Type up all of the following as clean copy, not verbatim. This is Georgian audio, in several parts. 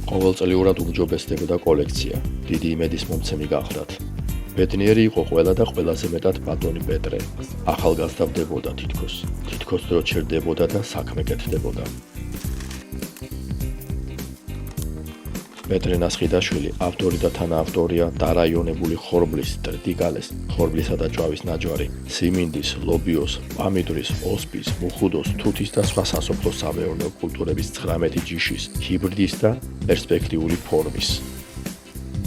ყოველწლიურად უმჯობესდებოდა კოლექცია, დიდი იმედის მომცემი გახლდათ. ბედნიერი იყო ყველა და ყველაზე მეტად ბატონი პეტრე. ახალგაზრდავდებოდა თითქოს დრო ჩერდებოდა და საქმე კეთდებოდა. პეტრე ნასხიდაშვილი ავტორი და თანაავტორია დარაიონებული ხორბლის, ტრიტიკალეს, ხორბლისა და ჭვავის ნაჯვარი, სიმინდის, ლობიოს, პამიდრის, ოსპის, მუხუდოს, თუთის და სხვა სასოფლო-სამეურნეო კულტურების 19 ჯიშის, ჰიბრიდის და პერსპექტიული ფორმის.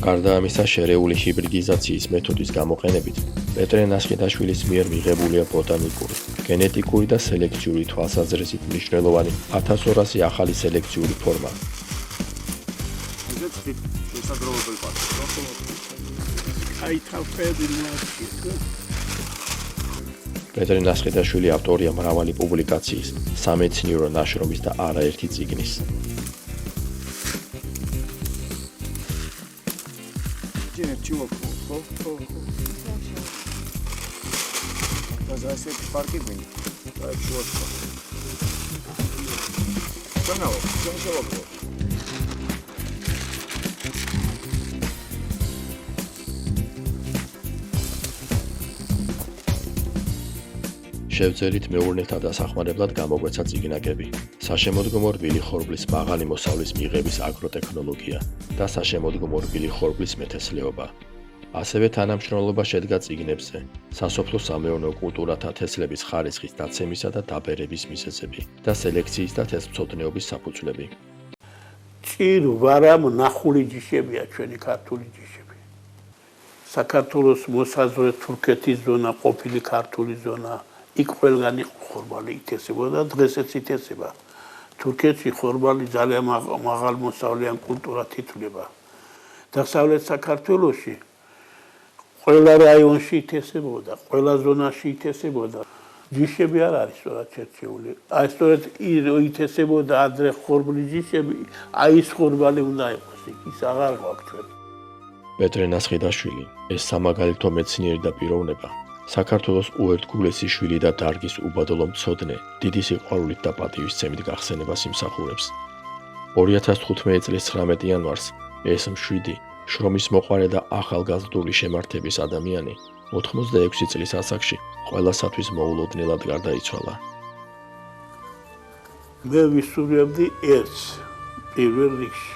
გარდა ამისა, შერეული ჰიბრიდიზაციის მეთოდის გამოყენებით, პეტრე ნასხიდაშვილის მიერ მიღებულია ბოტანიკური, გენეტიკური და სელექციური თვალსაზრისით მნიშვნელოვანი 1200 ახალი სელექციური ფორმა. პეტრე ნასხიდაშვილი ავტორია მრავალი პუბლიკაციის, სამეცნიერო ნაშრომის და არაერთი წიგნის. შევძელით მეურნეთა დასახმარებლად გამოგვეცა წიგნაკები, საშემოდგომო რბილი ხორბლის მაღალი მოსავლის მიღების აგროტექნოლოგია და საშემოდგომო რბილი ხორბლის მეთესლეობა. ასევე თანამშრომლობა შედგა წიგნებზე, სასოფლო-სამეურნეო კულტურათა თესლების ხარისხის დაცემისა და დაბერების მიზეზები და სელექციის და თესლმცოდნეობის საფუძვლები. ჭირ ვარამ ნახული ჯიშებია ჩვენი ქართული ჯიშები. საქართველოს მოსაზღვრე თურქეთის ზონა, ყოფილი ქართული ზონა, იქ ყველგან იყო ხორბალი ითესებოდა, დღესაც ითესება. თურქეთში ხორბალი ძალიან მაღალმოსავლიან კულტურად ითვლება. დასავლეთ საქართველოში ყველა რაიონში ითესებოდა, ყველა ზონაში ითესებოდა. ჯიშები არ არის სწორად შერჩეული. აი სწორედ ითესებოდა ადრე ხორბლის ჯიშები, აი ის ხორბალი უნდა იყოს, ის აღარ გვაქვს ჩვენ. პეტრე ნასხიდაშვილი, ეს სამაგალითო მეცნიერი და პიროვნება, საქართველოს უერთგულესი შვილი და დარგის უბადლო მცოდნე, დიდი სიყვარულით და პატივისცემით გახსენებას იმსახურებს. 2015 წლის 19 იანვარს ეს მშვიდი, შრომის მოყვარე და ახალგაზრდული შემართების ადამიანი 86 წლის ასაკში ყველასათვის მოულოდნელად გარდაიცვალა. მე ვისურვებდი ერთს პირველ რიგში.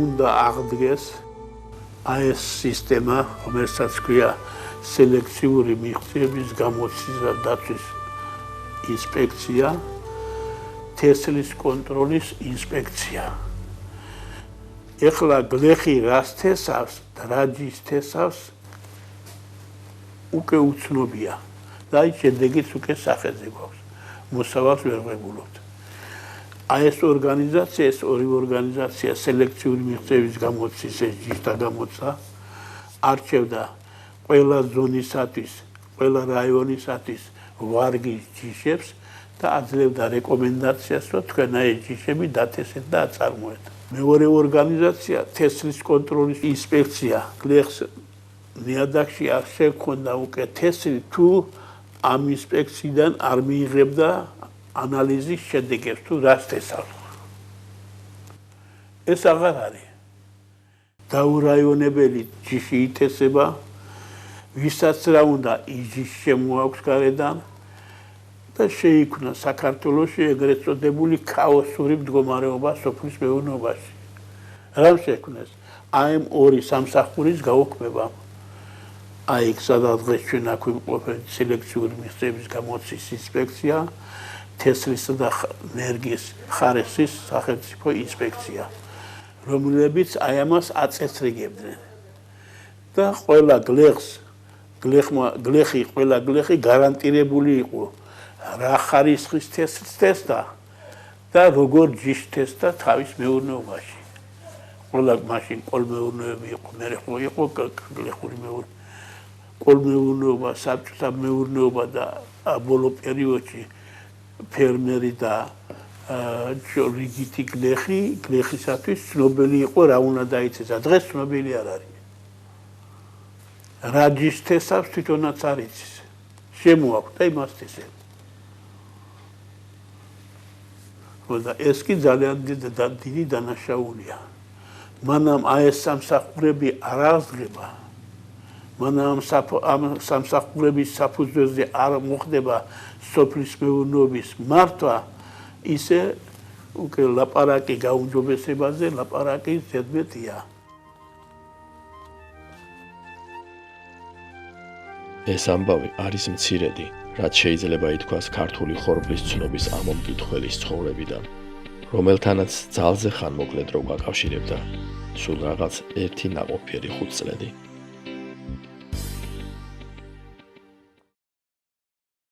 უნდა აღდგეს აი ეს სისტემა, რომელსაც ქვია სელექციური მიღწევების გამოცდის და დაცვის ინსპექცია, თესლის კონტროლის ინსპექცია. ეხლა გლეხი რას თესავს და რა ჯიშს თესავს უკვე უცნობია და აი შედეგიც უკვე სახელზე გვაქვს. მოსავალს ვერ ვღებულობთ. აი ეს ორგანიზაცია, ეს ორი ორგანიზაცია სელექციური მიღწევების გამოცდის ეს ჯიშთა გამოცდა არჩევდა ყველა ზონისათვის, ყველა რაიონისათვის ვარგის ჯიშებს და აძლევდა რეკომენდაციას, რომ თქვენ აი ეს ჯიშები დათესეთ და აწარმოეთ. მეორე ორგანიზაცია თესლის კონტროლის ინსპექცია გლეხს ნიადაგში არ შექონდა უკვე თესლი თუ ამ ინსპექციიდან არ მიიღებდა ანალიზის შედეგებს თუ რას თესავს. ეს აღარ არის. დაურაიონებელი ჯიში ითესება, ვისაც რა უნდა ის ჯიში შემოაქვს გარედან და შეიქმნა საქართველოში ეგრეთ წოდებული ქაოსური მდგომარეობა სოფლის მეურნეობაში. რამ შექმნეს? აი ამ ორი სამსახურის გაუქმება. აი იქ სადაც დღეს ჩვენ აქ ვიმყოფებით სელექციური მიღწევების გამოცდის ინსპექცია, თესლისა და ენერგიის ხარისხის სახელმწიფო ინსპექცია, რომლებიც აი ამას აწესრიგებდნენ. და ყველა გლეხი გარანტირებული იყო რა ხარისხის თესლს თესდა და როგორ ჯიშს თესდა თავის მეურნეობაში. ყველა მაშინ კოლმეურნეობები იყო, მერე ხო იყო გლეხური მეურნეობა. კოლმეურნეობა, საბჭოთა მეურნეობა და ბოლო პერიოდში ფერმერი და რიგითი გლეხისათვის ცნობილი იყო რა უნდა დაიცეცა. დღეს ცნობილი არ არის. რა ჯიშს თესავს თვითონაც არ იცის. შემოაქვს და იმას თესებს. და ეს კი ძალიან დიდი დანაშაულია. მანამ ეს სამსახურები არ აღზრდება. მანამ ამ სამსახურების საფუძველზე არ მოხდება სოფლის მეურნეობის მართვა, ისე უკვე ლაპარაკი გაუმჯობესებაზე, ლაპარაკი ზედმეტია. ეს ამბავი არის მცირედი, რაც შეიძლება ითქვას ქართული ხორბლის ცნობის ამომკითხველის ცხოვრებიდან, რომელთანაც ძალზე ხანმოკლედ რო გაკავშირებდა, სულ რაღაც ერთი ნაყოფიერი 5 წლები.